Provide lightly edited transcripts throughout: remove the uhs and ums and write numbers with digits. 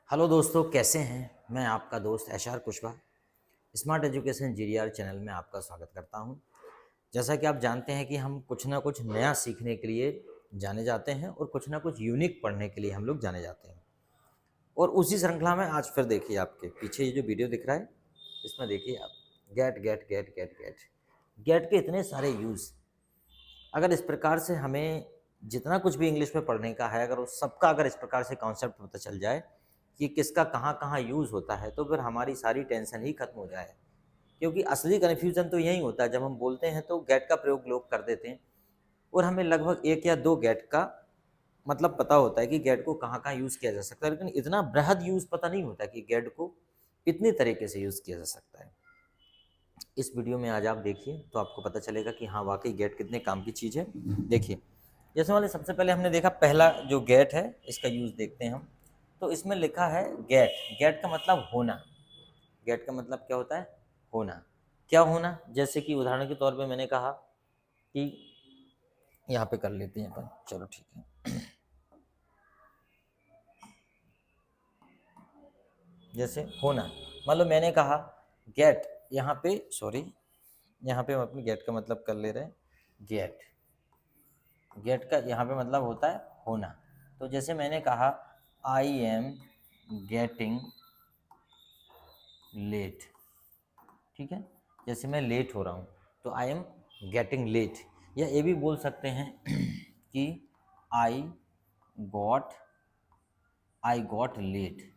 Hello दोस्तों, कैसे हैं। मैं आपका दोस्त SR Kushwaha smart education GDR channel में आपका स्वागत करता हूं। जैसा कि आप जानते हैं कि हम कुछ ना कुछ नया सीखने के लिए जाने जाते हैं और कुछ ना कुछ यूनिक पढ़ने के लिए हम लोग जाने जाते हैं। और उसी श्रृंखला में आज फिर देखिए, आपके पीछे ये जो वीडियो दिख रहा है इसमें देखिए आप, get get get get get get के इतने सारे यूज़। अगर इस प्रकार से हमें जितना कुछ भी इंग्लिश में पढ़ने का है, अगर उस सबका अगर इस प्रकार से कॉन्सेप्ट पता चल जाए कि किसका कहाँ कहाँ यूज़ होता है, तो फिर हमारी सारी टेंशन ही खत्म हो जाए। क्योंकि असली कन्फ्यूज़न तो यही होता है, जब हम बोलते हैं तो गेट का प्रयोग लोग कर देते हैं और हमें लगभग 1 या 2 गेट का मतलब पता होता है कि गेट को कहाँ कहाँ यूज़ किया जा सकता है, लेकिन इतना बृहद यूज़ पता नहीं होता कि गेट को इतनी तरीके से यूज़ किया जा सकता है। इस वीडियो में आज आप देखिए तो आपको पता चलेगा कि हाँ, वाकई गेट कितने काम की चीज़ है। देखिए, जैसे वाले सबसे पहले हमने देखा, पहला जो गेट है इसका यूज़ देखते हैं हम। तो इसमें लिखा है गेट। गेट का मतलब होना। गेट का मतलब क्या होता है? होना। क्या होना? जैसे कि उदाहरण के तौर पे मैंने कहा कि यहाँ पे कर लेते हैं अपन, चलो ठीक है। जैसे होना, मतलब मैंने कहा गेट, यहाँ पे सॉरी, यहाँ पे हम अपनी गेट का मतलब कर ले रहे हैं गेट। गेट का यहाँ पे मतलब होता है होना। तो जैसे मैंने कहा आई एम गेटिंग लेट, ठीक है। जैसे मैं लेट हो रहा हूँ तो आई एम गेटिंग लेट, या ये भी बोल सकते हैं कि I got I got late,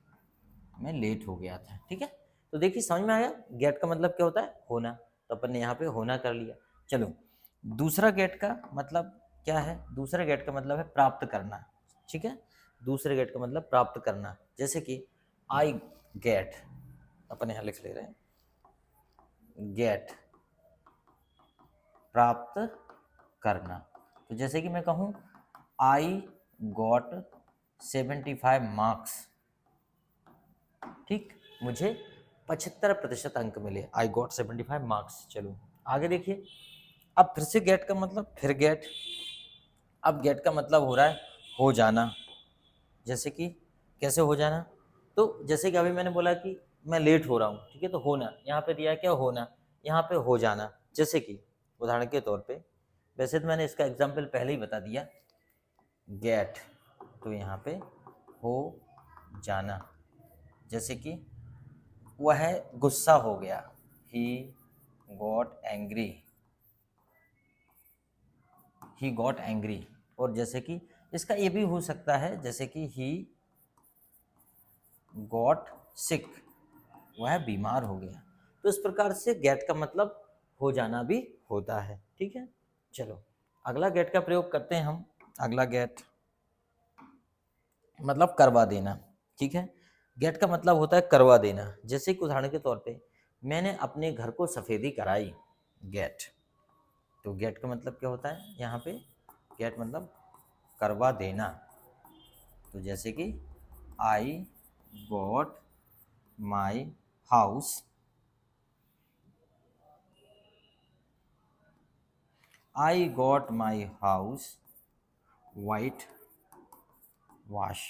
मैं लेट हो गया था, ठीक है। तो देखिए, समझ में आया गेट का मतलब क्या होता है? होना। तो अपन ने यहाँ पे होना कर लिया। चलो, दूसरा गेट का मतलब क्या है? दूसरा गेट का मतलब है प्राप्त करना, ठीक है। दूसरे गेट का मतलब प्राप्त करना। जैसे कि आई गेट, अपन यहाँ लिख ले रहे हैं गेट, प्राप्त करना। तो जैसे कि मैं कहूँ आई गॉट 75 मार्क्स, ठीक, मुझे 75% अंक मिले, आई गॉट 75 मार्क्स। चलो आगे देखिए, अब फिर से गेट का मतलब फिर गेट। अब गेट का मतलब हो रहा है हो जाना। जैसे कि कैसे हो जाना? तो जैसे कि अभी मैंने बोला कि मैं लेट हो रहा हूँ, ठीक है, तो होना यहाँ पे दिया क्या? होना। यहाँ पे हो जाना। जैसे कि उदाहरण के तौर पे, वैसे तो मैंने इसका एग्जाम्पल पहले ही बता दिया, गेट, तो यहाँ पे हो जाना। जैसे कि वह गुस्सा हो गया, he got angry, he got angry. और जैसे कि इसका ये भी हो सकता है, जैसे कि ही गॉट सिक, वह बीमार हो गया। तो इस प्रकार से गेट का मतलब हो जाना भी होता है, ठीक है। चलो अगला गेट का प्रयोग करते हैं हम। अगला गेट मतलब करवा देना, ठीक है। गेट का मतलब होता है करवा देना। जैसे कि उदाहरण के तौर पे, मैंने अपने घर को सफेदी कराई, गेट। तो गेट का मतलब क्या होता है यहाँ पे? गेट मतलब करवा देना। तो जैसे कि I got my house, I got my house white wash,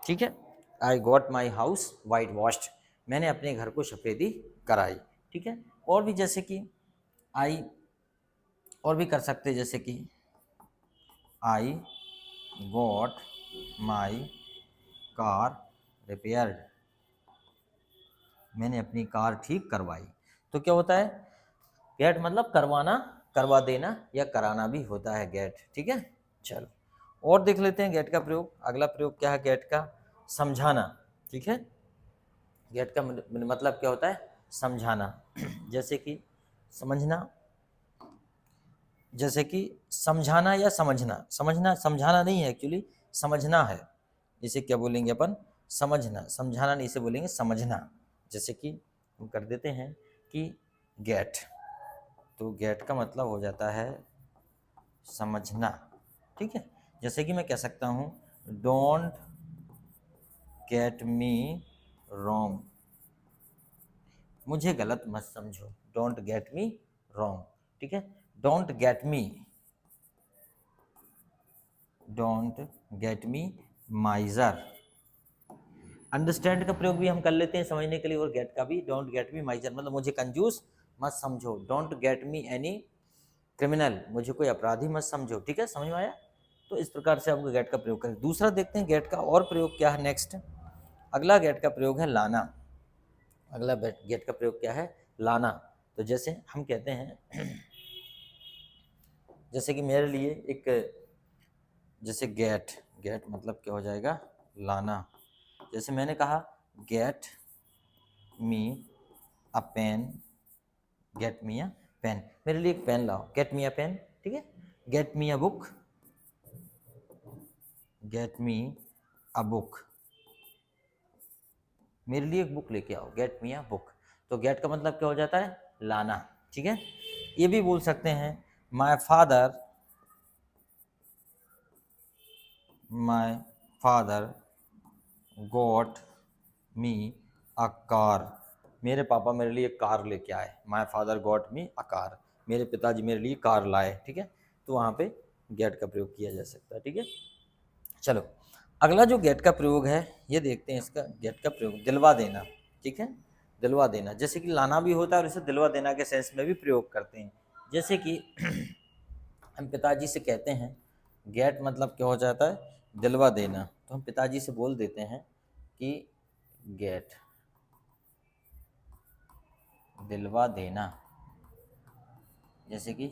ठीक है। I got my house white washed, मैंने अपने घर को सफेदी कराई, ठीक है। और भी जैसे कि आई, और भी कर सकते हैं, जैसे कि I got my car repaired, मैंने अपनी कार ठीक करवाई। तो क्या होता है? गेट मतलब करवाना, करवा देना या कराना भी होता है गेट, ठीक है। चलो और देख लेते हैं गेट का प्रयोग। अगला प्रयोग क्या है गेट का? समझाना, ठीक है। गेट का मतलब क्या होता है? समझाना। जैसे कि समझना, जैसे कि समझाना या समझना, समझना समझाना नहीं है एक्चुअली, समझना है। इसे क्या बोलेंगे अपन? समझना। समझाना नहीं, इसे बोलेंगे समझना। जैसे कि हम कर देते हैं कि गेट, तो गेट का मतलब हो जाता है समझना, ठीक है। जैसे कि मैं कह सकता हूँ डोंट गेट मी रॉन्ग, मुझे गलत मत समझो, डोंट गेट मी रॉन्ग, ठीक है। Don't get me माइजर। अंडरस्टैंड का प्रयोग भी हम कर लेते हैं समझने के लिए, और गेट का भी। डोंट गेट मी माइजर मतलब मुझे कंजूस मत समझो। Don't get me any criminal, मुझे कोई अपराधी मत समझो। ठीक है, समझ में आया? तो इस प्रकार से आपको गेट का प्रयोग करें। दूसरा देखते हैं गेट का और प्रयोग क्या है नेक्स्ट। अगला गेट का प्रयोग है लाना। अगला गेट का प्रयोग क्या है? लाना। तो जैसे हम कहते हैं जैसे कि मेरे लिए एक, जैसे गेट, गेट मतलब क्या हो जाएगा? लाना। जैसे मैंने कहा गेट मी अ पेन, गेट मी अ पेन, मेरे लिए एक पेन लाओ, गेट मी अ पेन। ठीक है, gate me a book, get me a book, मेरे लिए एक बुक लेके आओ, गेट मी अ बुक। तो गेट का मतलब क्या हो जाता है? लाना। ठीक है, ये भी बोल सकते हैं my father, my father got me a car, मेरे पापा मेरे लिए कार लेके आए। My father got me a car, मेरे पिताजी मेरे लिए कार लाए। ठीक है, तो वहाँ पे गेट का प्रयोग किया जा सकता है। ठीक है, चलो अगला जो गेट का प्रयोग है ये देखते हैं। इसका गेट का प्रयोग दिलवा देना। ठीक है, दिलवा देना, जैसे कि लाना भी होता है और इसे दिलवा देना के सेंस में भी प्रयोग करते हैं। जैसे कि हम पिताजी से कहते हैं, गेट मतलब क्या हो जाता है? दिलवा देना। तो हम पिताजी से बोल देते हैं कि गेट, दिलवा देना। जैसे कि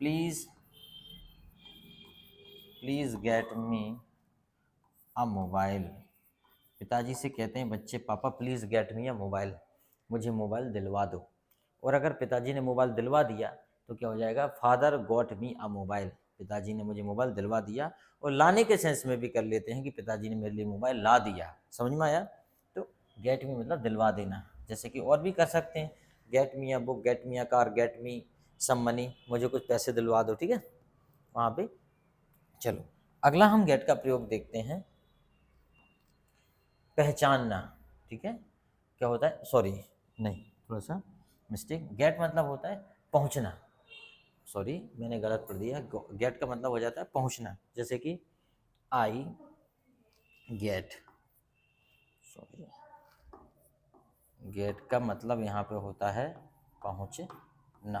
please, please get me a mobile. पिताजी से कहते हैं बच्चे, पापा please get me a mobile, मुझे मोबाइल दिलवा दो। और अगर पिताजी ने मोबाइल दिलवा दिया तो क्या हो जाएगा? फादर गॉट मी अ मोबाइल, पिताजी ने मुझे मोबाइल दिलवा दिया। और लाने के सेंस में भी कर लेते हैं कि पिताजी ने मेरे लिए मोबाइल ला दिया। समझ में आया? तो गेट मी मतलब दिलवा देना। जैसे कि और भी कर सकते हैं, get me a book, get me a car, get me some money, मुझे कुछ पैसे दिलवा दो। ठीक है, वहाँ पे। चलो अगला हम गेट का प्रयोग देखते हैं, पहचानना। ठीक है, क्या होता है? सॉरी, नहीं, थोड़ा सा मिस्टेक। गेट मतलब होता है पहुंचना। सॉरी, मैंने गलत पढ़ दिया। गेट का मतलब हो जाता है पहुंचना। जैसे कि आई गेट, सॉरी, गेट का मतलब यहाँ पे होता है पहुंचना।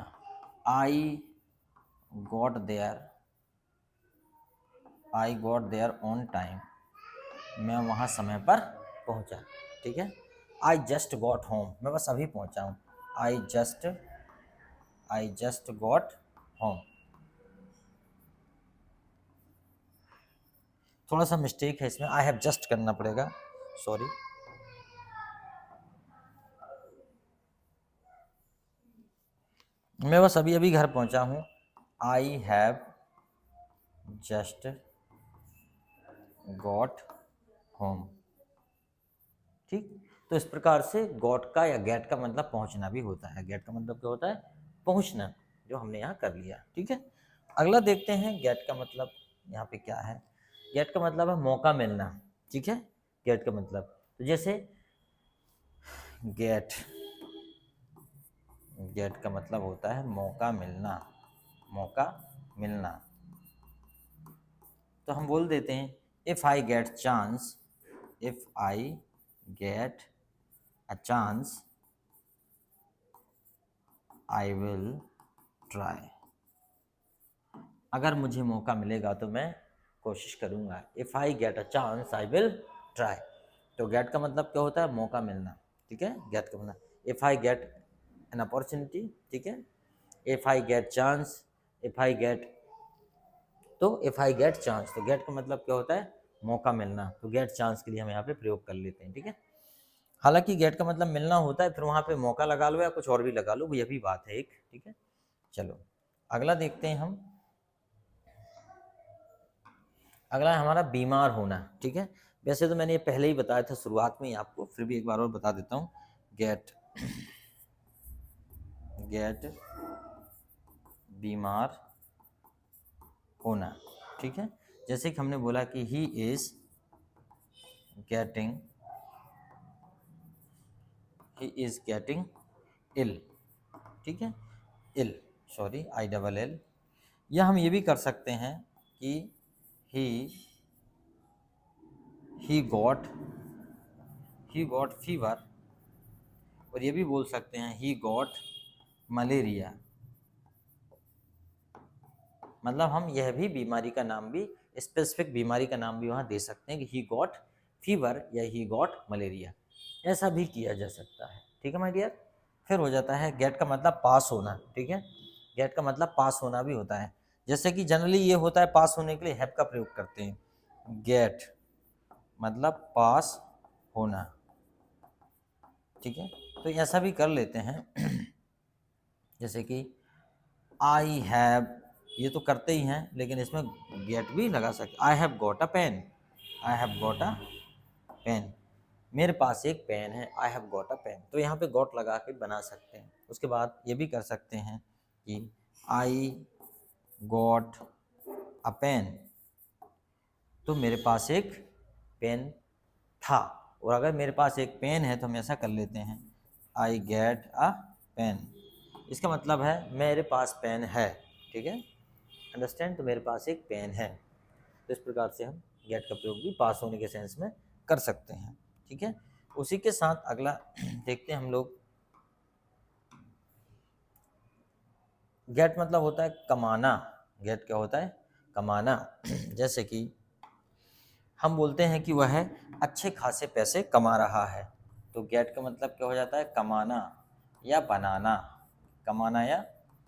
I got there, I got there on time, मैं वहाँ समय पर पहुँचा। ठीक है, आई जस्ट गॉट होम, मैं बस अभी पहुँचा हूँ। I just got home. थोड़ा सा मिस्टेक है इसमें, आई हैव जस्ट करना पड़ेगा, सॉरी। मैं बस अभी अभी घर पहुंचा हूँ। I have just got home. ठीक, तो इस प्रकार से गॉट का या गेट का मतलब पहुंचना भी होता है। गेट का मतलब क्या होता है? पहुंचना, जो हमने यहाँ कर लिया। ठीक है, अगला देखते हैं गेट का मतलब यहाँ पे क्या है। गेट का मतलब है मौका मिलना। ठीक है, गेट का मतलब, तो जैसे गेट, गेट का मतलब होता है मौका मिलना, मौका मिलना। तो हम बोल देते हैं if I get chance, if I get a chance I will try, अगर मुझे मौका मिलेगा तो मैं कोशिश करूँगा। If I get a chance I will try. तो गेट का मतलब क्या होता है? मौका मिलना। ठीक है, गेट का मतलब if I get an opportunity. ठीक है, if I get chance, if I get, तो इफ़ आई गेट चांस, तो गेट का मतलब क्या होता है? मौका मिलना। तो गेट चांस के लिए हम यहाँ पे प्रयोग कर लेते हैं। ठीक है, हालांकि गेट का मतलब मिलना होता है, फिर वहाँ पे मौका लगा लो या कुछ और भी लगा लो, यह भी बात है एक। ठीक है, चलो अगला देखते हैं हम। अगला है हमारा बीमार होना। ठीक है, वैसे तो मैंने ये पहले ही बताया था शुरुआत में ही आपको, फिर भी एक बार और बता देता हूँ। गेट, गेट बीमार होना। ठीक है, जैसे कि हमने बोला कि he is getting, he is getting ill. ठीक है, ill, sorry, I double L. या हम ये भी कर सकते हैं कि ही ही गॉट फीवर, और ये भी बोल सकते हैं ही गॉट मलेरिया। मतलब हम यह भी बीमारी का नाम भी, स्पेसिफिक बीमारी का नाम भी वहाँ दे सकते हैं कि ही गॉट फीवर या ही गॉट मलेरिया, ऐसा भी किया जा सकता है। ठीक है माय डियर। फिर हो जाता है गेट का मतलब पास होना। ठीक है, गेट का मतलब पास होना भी होता है। जैसे कि जनरली ये होता है पास होने के लिए हैव का प्रयोग करते हैं। गेट मतलब पास होना। ठीक है, तो ऐसा भी कर लेते हैं जैसे कि आई हैव, ये तो करते ही हैं, लेकिन इसमें गेट भी लगा सकते। I have got a pen, I have got a pen, मेरे पास एक पेन है, I have got a pen. तो यहाँ पे गॉट लगा के बना सकते हैं। उसके बाद ये भी कर सकते हैं कि आई गॉट अ पेन, तो मेरे पास एक पेन था। और अगर मेरे पास एक पेन है तो हम ऐसा कर लेते हैं आई गेट अ पेन, इसका मतलब है मेरे पास पेन है। ठीक है, अंडरस्टैंड, तो मेरे पास एक पेन है। तो इस प्रकार से हम गेट का प्रयोग भी पास होने के सेंस में कर सकते हैं। ठीक है, उसी के साथ अगला देखते हैं हम लोग। गेट मतलब होता है कमाना। गेट क्या होता है? कमाना। जैसे कि हम बोलते हैं कि वह अच्छे खासे पैसे कमा रहा है, तो गेट का मतलब क्या हो जाता है? कमाना या बनाना। कमाना या